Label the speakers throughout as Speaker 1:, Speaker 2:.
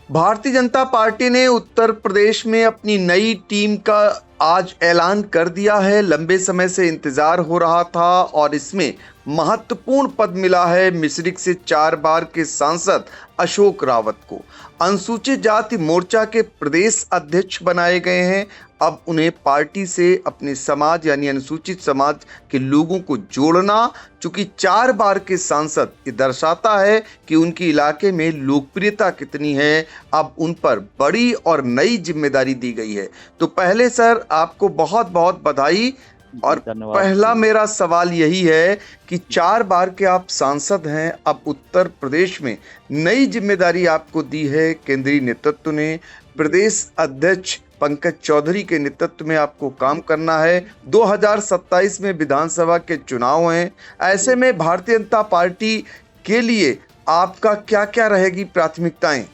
Speaker 1: Bharatiya Janata party ने उत्तर प्रदेश में अपनी नई टीम का आज ऐलान कर दिया है। लंबे समय से इंतजार हो रहा था और इसमें महत्वपूर्ण पद मिला है मिश्रिख से 4 बार के सांसद अशोक रावत को। अनुसूचित जाति मोर्चा के प्रदेश अध्यक्ष बनाए गए हैं। अब उन्हें पार्टी से अपने समाज यानी अनुसूचित समाज के लोगों को जोड़ना, चूंकि 4 बार के सांसद, ये दर्शाता है कि उनकी इलाके में लोकप्रियता कितनी है। अब उन पर बड़ी और नई जिम्मेदारी दी गई है। तो पहले सर आपको बहुत बहुत बधाई।
Speaker 2: जी,
Speaker 1: और
Speaker 2: धन्यवाद
Speaker 1: पहला
Speaker 2: जी।
Speaker 1: मेरा सवाल यही है कि 4 बार के आप सांसद हैं, अब उत्तर प्रदेश में नई जिम्मेदारी आपको दी है केंद्रीय नेतृत्व ने।
Speaker 2: जी,
Speaker 1: प्रदेश अध्यक्ष पंकज चौधरी के नेतृत्व में आपको काम करना है। 2027 में विधानसभा के चुनाव हैं। ऐसे
Speaker 2: जी।
Speaker 1: में भारतीय जनता पार्टी के लिए आपका क्या क्या रहेगी प्राथमिकताएं?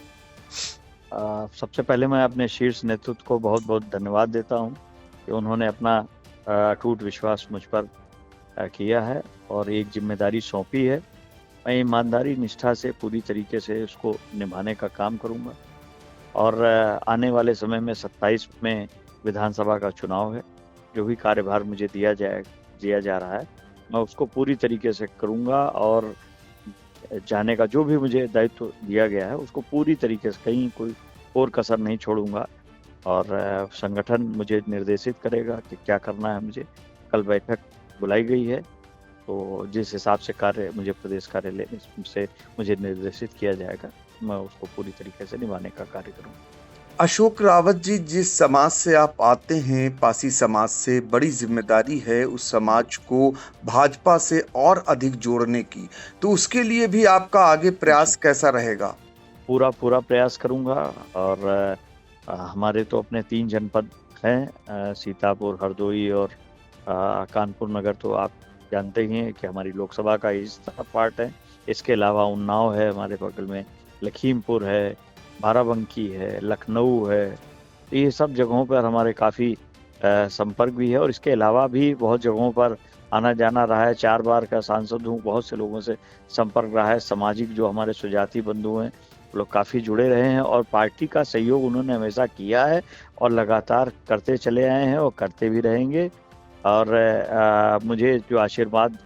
Speaker 2: सबसे पहले मैं अपने शीर्ष नेतृत्व को बहुत-बहुत धन्यवाद देता हूँ कि उन्होंने अपना अटूट विश्वास मुझ पर किया है और एक ज़िम्मेदारी सौंपी है। मैं ईमानदारी, निष्ठा से पूरी तरीके से उसको निभाने का काम करूँगा और आने वाले समय में 27 में विधानसभा का चुनाव है। जो भी कार्यभार मुझे दिया जा रहा है, मैं उसको पूरी तरीके से करूँगा और जाने का जो भी मुझे दायित्व दिया गया है, उसको पूरी तरीके से कहीं कोई और कसर नहीं छोड़ूँगा और संगठन मुझे निर्देशित करेगा कि क्या करना है मुझे। कल बैठक बुलाई गई है, तो जिस हिसाब से कार्य मुझे प्रदेश कार्यालय से मुझे निर्देशित किया जाएगा, मैं उसको पूरी तरीके से निभाने का कार्य करूँगा।
Speaker 1: अशोक रावत जी, जिस समाज से आप आते हैं, पासी समाज से, बड़ी जिम्मेदारी है उस समाज को भाजपा से और अधिक जोड़ने की। तो उसके लिए भी आपका आगे
Speaker 2: जी।
Speaker 1: प्रयास कैसा रहेगा?
Speaker 2: पूरा प्रयास करूँगा और हमारे तो अपने 3 जनपद हैं, सीतापुर, हरदोई और कानपुर नगर, तो आप जानते ही हैं कि हमारी लोकसभा का हिस्सा पार्ट है। इसके अलावा उन्नाव है हमारे बगल में, लखीमपुर है, बाराबंकी है, लखनऊ है। तो ये सब जगहों पर हमारे काफ़ी संपर्क भी है और इसके अलावा भी बहुत जगहों पर आना-जाना रहा है। 4 बार का सांसद हूँ, बहुत से लोगों से संपर्क रहा है। सामाजिक जो हमारे स्वजाति बंधु हैं, वो लोग काफ़ी जुड़े रहे हैं और पार्टी का सहयोग उन्होंने हमेशा किया है और लगातार करते चले आए हैं और करते भी रहेंगे। और मुझे जो आशीर्वाद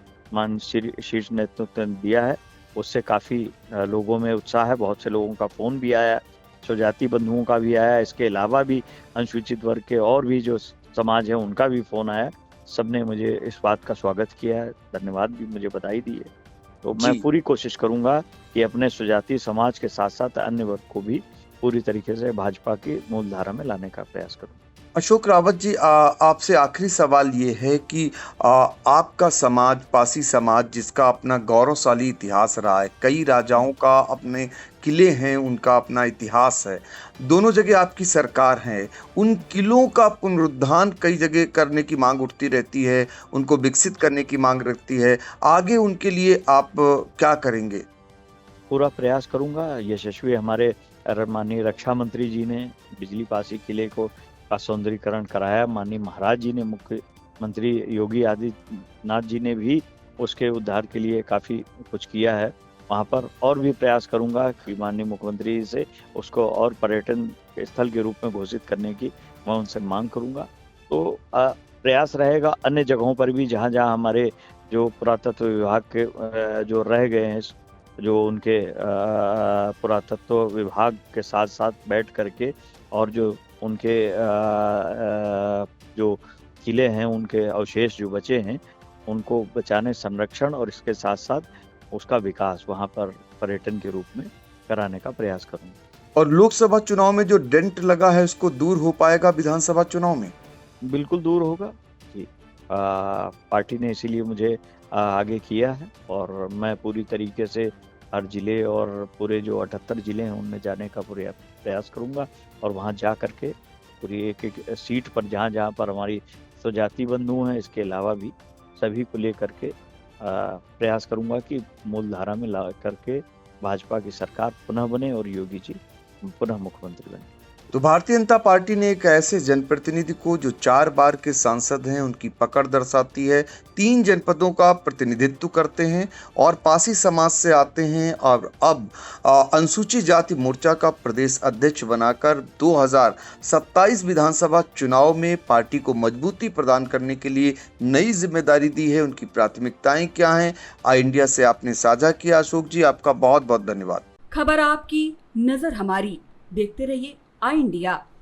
Speaker 2: शीर्ष नेतृत्व ने दिया है, उससे काफ़ी लोगों में उत्साह है। बहुत से लोगों का फ़ोन भी आया, स्वजाति बंधुओं का भी आया, इसके अलावा भी अनुसूचित वर्ग के और भी जो समाज है, उनका भी फ़ोन आया। सबने मुझे इस बात का स्वागत किया है, धन्यवाद भी, मुझे बधाई दी है। तो मैं
Speaker 1: जी।
Speaker 2: पूरी कोशिश करूँगा कि अपने स्वजाति समाज के साथ-साथ अन्य वर्ग को भी पूरी तरीके से भाजपा की मूलधारा में लाने का प्रयास करूँ।
Speaker 1: अशोक रावत जी, आपसे आखिरी सवाल ये है कि आपका समाज, पासी समाज, जिसका अपना गौरवशाली इतिहास रहा है, कई राजाओं का अपने किले हैं, उनका अपना इतिहास है, दोनों जगह आपकी सरकार है, उन किलों का पुनरुद्धार कई जगह करने की मांग उठती रहती है, उनको विकसित करने की मांग रखती है। आगे उनके लिए आप क्या करेंगे?
Speaker 2: पूरा प्रयास करूँगा। यशस्वी हमारे माननीय रक्षा मंत्री जी ने बिजली पासी किले का सौंदर्यीकरण कराया। माननीय महाराज जी ने, मुख्यमंत्री योगी आदित्यनाथ जी ने भी उसके उद्धार के लिए काफ़ी कुछ किया है वहाँ पर। और भी प्रयास करूँगा कि माननीय मुख्यमंत्री जी से उसको और पर्यटन स्थल के रूप में घोषित करने की मैं उनसे माँग करूँगा। तो प्रयास रहेगा अन्य जगहों पर भी जहाँ-जहाँ हमारे जो पुरातत्व विभाग के जो रह गए हैं, जो उनके पुरातत्व विभाग के साथ-साथ बैठ करके और जो उनके जो किले हैं, उनके अवशेष जो बचे हैं, उनको बचाने, संरक्षण और इसके साथ-साथ उसका विकास वहाँ पर पर्यटन के रूप में कराने का प्रयास करूँगा।
Speaker 1: और लोकसभा चुनाव में जो डेंट लगा है, उसको दूर हो पाएगा विधानसभा चुनाव में?
Speaker 2: बिल्कुल दूर होगा। जी। पार्टी ने इसीलिए मुझे आगे किया है और मैं पूरी तरीके से हर ज़िले और पूरे जो 78 ज़िले हैं, उनमें जाने का प्रयास करूँगा और वहाँ जा कर के पूरी एक-एक सीट पर जहाँ-जहाँ पर हमारी स्वजाति बंधु हैं, इसके अलावा भी सभी को लेकर के प्रयास करूँगा कि मूलधारा में ला कर के भाजपा की सरकार पुनः बने और योगी जी पुनः मुख्यमंत्री बने।
Speaker 1: तो भारतीय जनता पार्टी ने एक ऐसे जनप्रतिनिधि को जो 4 बार के सांसद हैं उनकी पकड़ दर्शाती है, 3 जनपदों का प्रतिनिधित्व करते हैं और पासी समाज से आते हैं और अब अनुसूचित जाति मोर्चा का प्रदेश अध्यक्ष बनाकर 2027 विधानसभा चुनाव में पार्टी को मजबूती प्रदान करने के लिए नई जिम्मेदारी दी है। उनकी प्राथमिकताएं क्या हैं, आई इंडिया से आपने साझा किया। अशोक जी, आपका बहुत बहुत धन्यवाद।
Speaker 3: खबर आपकी, नजर हमारी। देखते रहिए आई इंडिया।